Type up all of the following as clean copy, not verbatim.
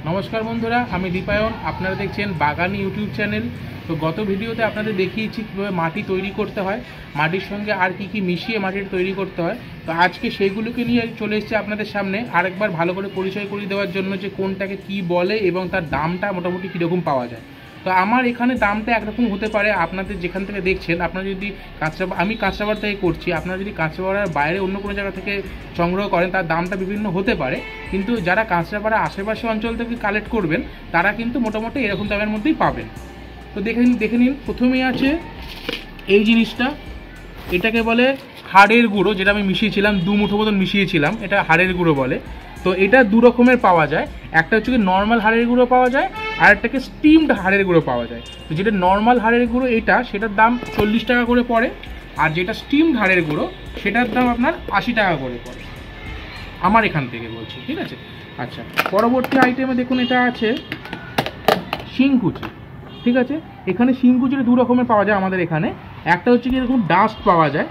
নমস্কার বন্ধুরা, আমি দীপায়ন। আপনারা দেখছেন বাগানি ইউটিউব চ্যানেল। তো গত ভিডিওতে আপনাদের দেখিয়েছি কীভাবে মাটি তৈরি করতে হয়, মাটির সঙ্গে আর কি কি মিশিয়ে মাটির তৈরি করতে হয়। তো আজকে সেইগুলোকে নিয়ে চলে এসেছি আপনাদের সামনে আরেকবার ভালো করে পরিচয় করিয়ে দেওয়ার জন্য যে কোনটাকে কি বলে এবং তার দামটা মোটামুটি কীরকম পাওয়া যায়। তো আমার এখানে দামটা একরকম হতে পারে, আপনাদের যেখান থেকে দেখছেন, আপনারা যদি আমি কাঁচরাপাড়া থেকে করছি, আপনারা যদি কাঁচরাপাড়ার বাইরে অন্য কোনো জায়গা থেকে সংগ্রহ করেন তার দামটা বিভিন্ন হতে পারে, কিন্তু যারা কাঁচরাপাড়া আশেপাশে অঞ্চল থেকে কালেক্ট করবেন তারা কিন্তু মোটামুটি এরকম দামের মধ্যেই পাবেন। তো দেখে নিন প্রথমেই আছে এই জিনিসটা, এটাকে বলে হাড়ের গুঁড়ো, যেটা আমি মিশিয়েছিলাম 2 মুঠো মতন মিশিয়েছিলাম, এটা হাড়ের গুঁড়ো বলে। তো এটা দু রকমের পাওয়া যায়, একটা হচ্ছে কি নর্মাল হাড়ের গুঁড়ো পাওয়া যায়, আর একটাকে স্টিমড হাড়ের গুঁড়ো পাওয়া যায়। তো যেটা নর্মাল হাড়ের গুঁড়ো সেটার দাম 40 টাকা করে পড়ে, আর যেটা স্টিমড হাড়ের গুঁড়ো সেটার দাম আপনার 80 টাকা করে পড়ে, আমার এখান থেকে বলছি, ঠিক আছে। আচ্ছা, পরবর্তী আইটেমে দেখুন এটা আছে শিংকুচি, ঠিক আছে। এখানে শিংকুচিটা দু রকমের পাওয়া যায় আমাদের এখানে, একটা হচ্ছে কি এরকম ডাস্ট পাওয়া যায়,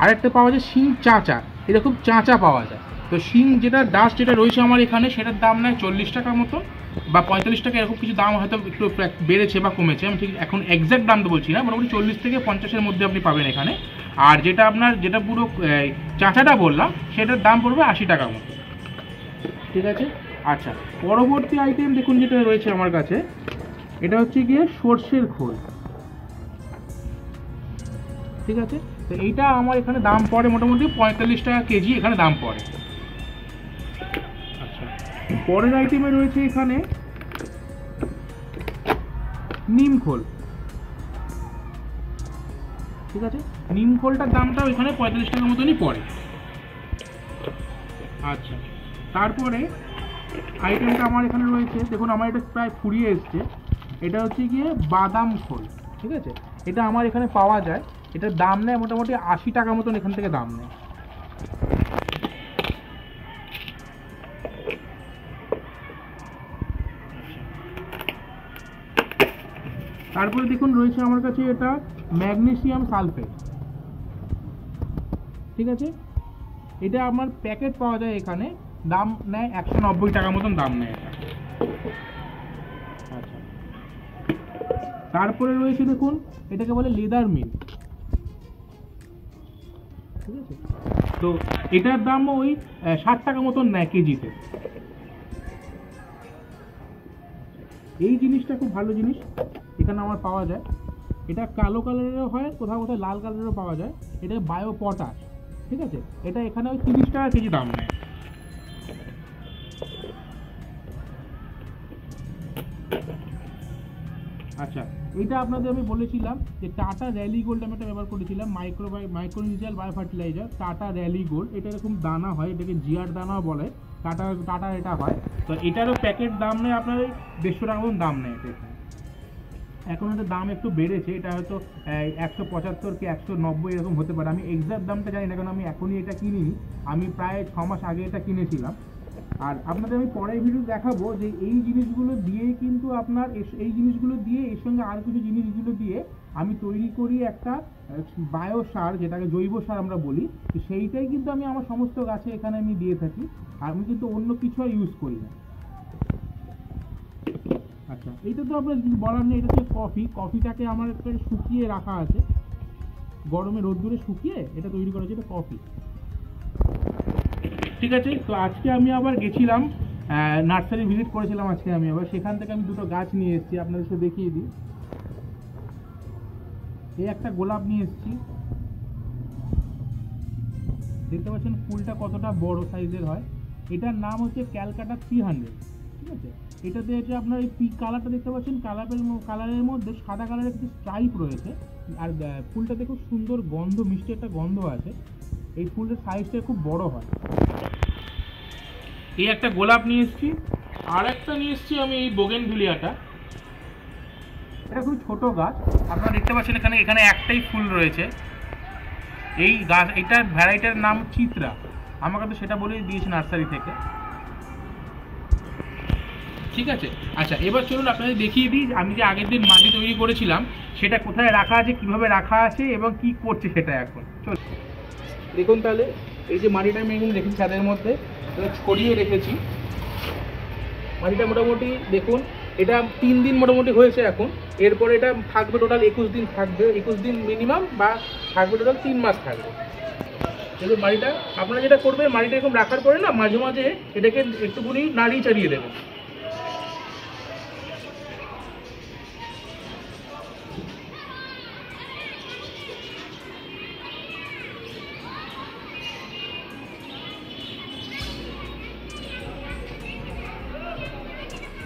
আর একটা পাওয়া যায় শিং চাঁচা, এরকম চাঁচা পাওয়া যায়। তো শিং যেটা ডাস্ট যেটা রয়েছে আমার এখানে, সেটার দাম নেয় 40 টাকার মতো বা 45 টাকা, এরকম কিছু দাম হয়তো একটু বেড়েছে বা কমেছে, আমি ঠিক এখন এক্স্যাক্ট দাম তো বলছি না, মোটামুটি 40 থেকে 50-এর মধ্যে আপনি পাবেন এখানে। আর যেটা পুরো চাঁচাটা বললাম সেটার দাম পড়বে 80 টাকার মতো, ঠিক আছে। আচ্ছা, পরবর্তী আইটেম দেখুন যেটা রয়েছে আমার কাছে, এটা হচ্ছে গিয়ে সর্ষের খোল, ঠিক আছে। তো এইটা আমার এখানে দাম পড়ে মোটামুটি 45 টাকা কেজি, এখানে দাম পড়ে। আচ্ছা, পরের আইটেমে রয়েছে এখানে নিম খোল, ঠিক আছে। নিম খোলটার দামটাও এখানে 45 টাকার মতনই পড়ে। আচ্ছা, তারপরে আইটেমটা আমার এখানে রয়েছে, দেখুন আমার এটা প্রায় ফুরিয়ে এসছে, এটা হচ্ছে গিয়ে বাদাম খোল, ঠিক আছে। এটা আমার এখানে পাওয়া যায়, এটার দাম নেয় মোটামুটি 80 টাকা মতন এখান থেকে দাম নেয়। তারপরে দেখুন রয়েছে আমার কাছে এটা ম্যাগনেসিয়াম সালফেট, ঠিক আছে। এটা আমার প্যাকেট পাওয়া যায় এখানে, দাম নেয় 190 টাকা মতন দাম নেয় এটা। আচ্ছা, তারপরে রয়েছে দেখুন এটাকে বলে লেদার মিল, ঠিক আছে। তো এটার দাম ওই 60 টাকা মতন নেয় কেজিতে। এই জিনিসটা খুব ভালো জিনিস, এখানে আমার পাওয়া যায়, এটা কালো কালারেরও হয়, কোথাও কোথাও লাল কালারেরও পাওয়া যায়, এটা বায়ো পটাশ, ঠিক আছে। এটা এখানে ওই 30 টাকা কেজি দাম নেয়। আচ্ছা, এটা আপনাদের আমি বলেছিলাম যে টাটা র্যালি গোল্ড আমি এটা ব্যবহার করেছিলাম, micronutrient bio fertiliser tata rally gold. এটা এরকম দানা হয়, এটাকে জিআর দানা বলে, টাটা এটা হয়। তো এটারও প্যাকেট দাম নেয় আপনার 150 টাকা মতন দাম নেয় এটা। এখন এটার দাম একটু বেড়েছে, এটা হয়তো 175 কি 190 এরকম হতে পারে, আমি এক্সাক্ট দামটা জানি না, কারণ আমি এখনই এটা কিনিনি, আমি প্রায় 6 মাস আগে এটা কিনেছিলাম। আর আপনাদের আমি পরের ভিডিও দেখাবো যে এই জিনিসগুলো দিয়ে কিন্তু আপনার এই জিনিসগুলো দিয়ে এর সঙ্গে আর কিছু জিনিসগুলো দিয়ে আমি তৈরি করি একটা বায়ো সার, যেটাকে জৈব সার আমরা বলি। তো সেইটাই কিন্তু আমি আমার সমস্ত গাছে এখানে আমি দিয়ে থাকি, আর আমি কিন্তু অন্য কিছু আর ইউজ করি না। আচ্ছা, এইটা তো আপনার বলার নেই, এটা হচ্ছে কফিটাকে আমার একটা শুকিয়ে রাখা আছে, গরমে রোদ্দুরে শুকিয়ে এটা তৈরি করা হচ্ছে, এটা কফি, ঠিক আছে। তো আজকে আমি আবার গেছিলাম নার্সারি ভিজিট করেছিলাম আজকে আমি আবার, সেখান থেকে আমি দুটো গাছ নিয়ে এসেছি, আপনাদের সাথে দেখিয়ে দিই। এই একটা গোলাপ নিয়ে এসেছি, দেখতে পাচ্ছেন ফুলটা কতটা বড় সাইজের হয়। এটার নাম হচ্ছে ক্যালকাটা 300, ঠিক আছে। এটাতে হচ্ছে আপনার এই পিঙ্ক কালারটা দেখতে পাচ্ছেন, কালারের মধ্যে সাদা কালারের কিছু স্ট্রাইপ রয়েছে, আর ফুলটাতে খুব সুন্দর গন্ধ, মিষ্টি একটা গন্ধ আছে। এই ফুলের সাইজটা খুব বড় হয়। এই একটা গোলাপ নিয়ে এসেছি, আর একটা নিয়ে এসেছি আমি এই বোগেনভিলিয়াটা, এটা খুব ছোট গাছ, আপনারা দেখতে পাচ্ছেন এখানে একটাই ফুল রয়েছে। এই গাছ, এটার ভ্যারাইটির নাম চিত্রা, আমাকে তো সেটা বলেই দিয়েছে নার্সারি থেকে, ঠিক আছে। আচ্ছা, এবার চলুন আপনাদের দেখিয়ে দিই আমি যে আগের দিন মাটি তৈরি করেছিলাম সেটা কোথায় রাখা আছে, কিভাবে রাখা আছে এবং কি করছে সেটা। এখন চল দেখুন, তাহলে এই যে মাটিটা আমি এখানে রেখেছি ছাদের মধ্যে, ছড়িয়ে রেখেছি, মাটিটা মোটামুটি দেখুন, এটা 3 দিন মোটামুটি হয়েছে এখন। এরপরে এটা থাকবে টোটাল 21 দিন থাকবে, 21 দিন মিনিমাম, বা থাকবে টোটাল 3 মাস থাকবে। কিন্তু মাটিটা আপনারা যেটা করবেন, মাটিটা এরকম রাখার পরে না মাঝে মাঝে এটাকে একটুখানি নাড়িয়ে চাড়িয়ে দেবেন।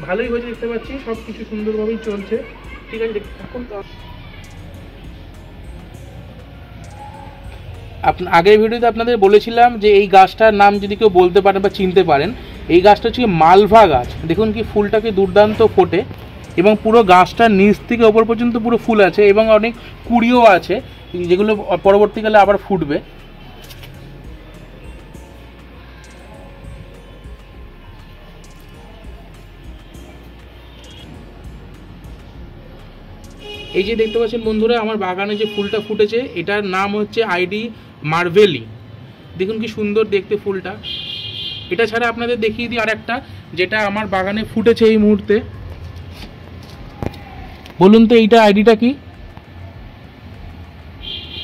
ভালোই হয়েছে, দেখতে পাচ্ছি সব কিছু সুন্দরভাবেই চলছে। ঠিক আছে, এখন আগের ভিডিওতে আপনাদের বলেছিলাম যে এই গাছটার নাম যদি কেউ বলতে পারেন বা চিনতে পারেন, এই গাছটা হচ্ছে মালভা গাছ। দেখুন কি ফুলটাকে দুর্দান্ত ফোটে, এবং পুরো গাছটার নিচ থেকে ওপর পর্যন্ত পুরো ফুল আছে, এবং অনেক কুড়িও আছে যেগুলো পরবর্তীকালে আবার ফুটবে। এই যে দেখতে পাচ্ছেন বন্ধুরা, আমার বাগানে যে ফুলটা ফুটেছে এটার নাম হচ্ছে আইডি মার্ভেলি। দেখুন কি সুন্দর দেখতে ফুলটা। এটা ছাড়া আপনাদের দেখিয়ে দিই আরেকটা, যেটা আমার বাগানে ফুটেছে এই মুহূর্তে। বলুন তো এইটা আইডিটা কি?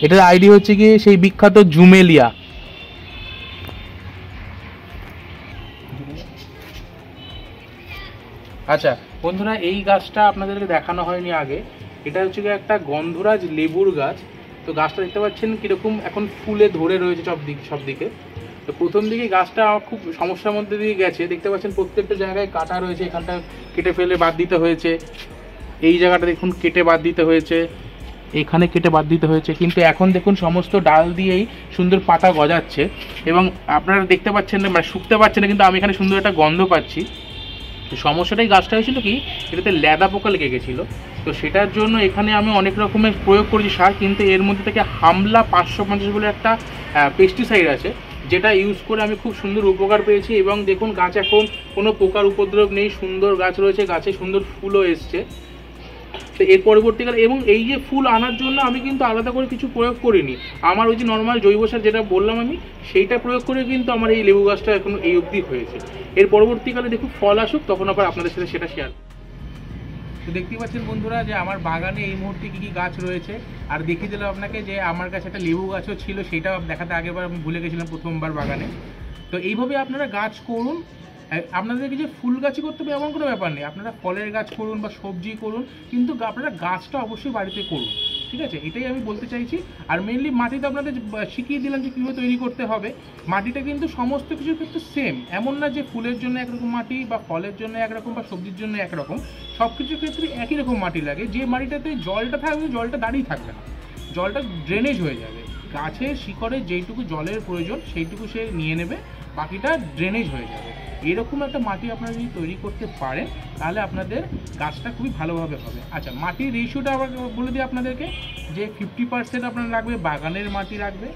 এটার আইডি হচ্ছে কি সেই বিখ্যাত জুমেলিয়া। আচ্ছা বন্ধুরা, এই গাছটা আপনাদেরকে দেখানো হয়নি আগে। এটা হচ্ছে একটা গন্ধরাজ লেবুর গাছ। তো গাছটা দেখতে পাচ্ছেন কীরকম এখন ফুলে ধরে রয়েছে সব দিকে। তো প্রথম দিকে গাছটা খুব সমস্যার মধ্যে দিয়ে গেছে, দেখতে পাচ্ছেন প্রত্যেকটা জায়গায় কাটা রয়েছে, এখানটা কেটে ফেলে বাদ দিতে হয়েছে, এই জায়গাটা দেখুন কেটে বাদ দিতে হয়েছে, এখানে কেটে বাদ দিতে হয়েছে। কিন্তু এখন দেখুন সমস্ত ডাল দিয়েই সুন্দর পাতা গজাচ্ছে, এবং আপনারা দেখতে পাচ্ছেন না, মানে শুকতে পাচ্ছেন না, কিন্তু আমি এখানে সুন্দর একটা গন্ধ পাচ্ছি। সমস্যাটাই গাছটা হয়েছিল কি, এটাতে ল্যাদা পোকা লেগে গেছিলো। তো সেটার জন্য এখানে আমি অনেক রকমের প্রয়োগ করেছি সার, কিন্তু এর মধ্যে থেকে হামলা 550 বলে একটা পেস্টিসাইড আছে, যেটা ইউজ করে আমি খুব সুন্দর উপকার পেয়েছি। এবং দেখুন গাছ এখন কোনো পোকার উপদ্রব নেই, সুন্দর গাছ রয়েছে, গাছে সুন্দর ফুলও এসছে। তো এর পরবর্তীকালে, এবং এই যে ফুল আনার জন্য আমি কিন্তু আলাদা করে কিছু প্রয়োগ করিনি, আমার ওই যে নর্মাল জৈব সার যেটা বললাম আমি, সেইটা প্রয়োগ করে কিন্তু আমার এই লেবু গাছটা এখন এই অবধি হয়েছে। এর পরবর্তীকালে দেখুন ফল আসুক, তখন আবার আপনাদের সাথে সেটা শেয়ার। তো দেখতেই পাচ্ছেন বন্ধুরা যে আমার বাগানে এই মুহূর্তে কী কী গাছ রয়েছে, আর দেখিয়ে দিলাম আপনাকে যে আমার কাছে একটা লেবু গাছও ছিল, সেটাও দেখাতে আগেবার আমি ভুলে গেছিলাম প্রথমবার বাগানে। তো এইভাবে আপনারা গাছ করুন। আপনাদেরকে যে ফুল গাছই করতে হবে এমন কোনো ব্যাপার নেই, আপনারা ফলের গাছ করুন বা সবজি করুন, কিন্তু আপনারা গাছটা অবশ্যই বাড়িতে করুন। ঠিক আছে, এটাই আমি বলতে চাইছি। আর মেনলি মাটিতে আপনাদের শিখিয়ে দিলাম যে কীভাবে তৈরি করতে হবে। মাটিটা কিন্তু সমস্ত কিছুর ক্ষেত্রে সেম, এমন না যে ফুলের জন্য একরকম মাটি বা ফলের জন্য একরকম বা সবজির জন্য একরকম। সব কিছুর ক্ষেত্রে একই রকম মাটি লাগে। যে মাটিটাতে জলটা থাকবে, জলটা দাঁড়িয়ে থাকবে না, জলটা ড্রেনেজ হয়ে যাবে। গাছের শিকড়ে যেইটুকু জলের প্রয়োজন সেইটুকু সে নিয়ে নেবে, বাকিটা ড্রেনেজ হয়ে যাবে। এরকম একটা মাটি আপনারা যদি তৈরি করতে পারেন, তাহলে আপনাদের গাছটা খুবই ভালোভাবে হবে। আচ্ছা, মাটির রেশিওটা আবার বলে দিই আপনাদেরকে, যে 50% আপনার লাগবে বাগানের মাটি লাগবে,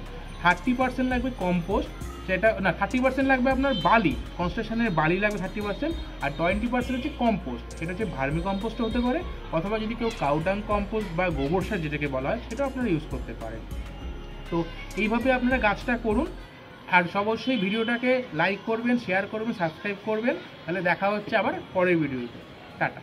30% লাগবে কম্পোস্ট, সেটা না 30% লাগবে আপনার বালি, কনস্ট্রাকশনের বালি লাগবে 30%, আর 20% হচ্ছে কম্পোস্ট। সেটা হচ্ছে ভার্মি কম্পোস্ট হতে পারে, অথবা যদি কেউ কাউডাং কম্পোস্ট বা গোবর সার যেটাকে বলা হয়, সেটাও আপনারা ইউজ করতে পারেন। তো এইভাবে আপনারা গাছটা করুন। আর অবশ্যই ভিডিওটাকে লাইক করবেন, শেয়ার করবেন, সাবস্ক্রাইব করবেন। তাহলে দেখা হচ্ছে আবার পরের ভিডিওতে। টাটা।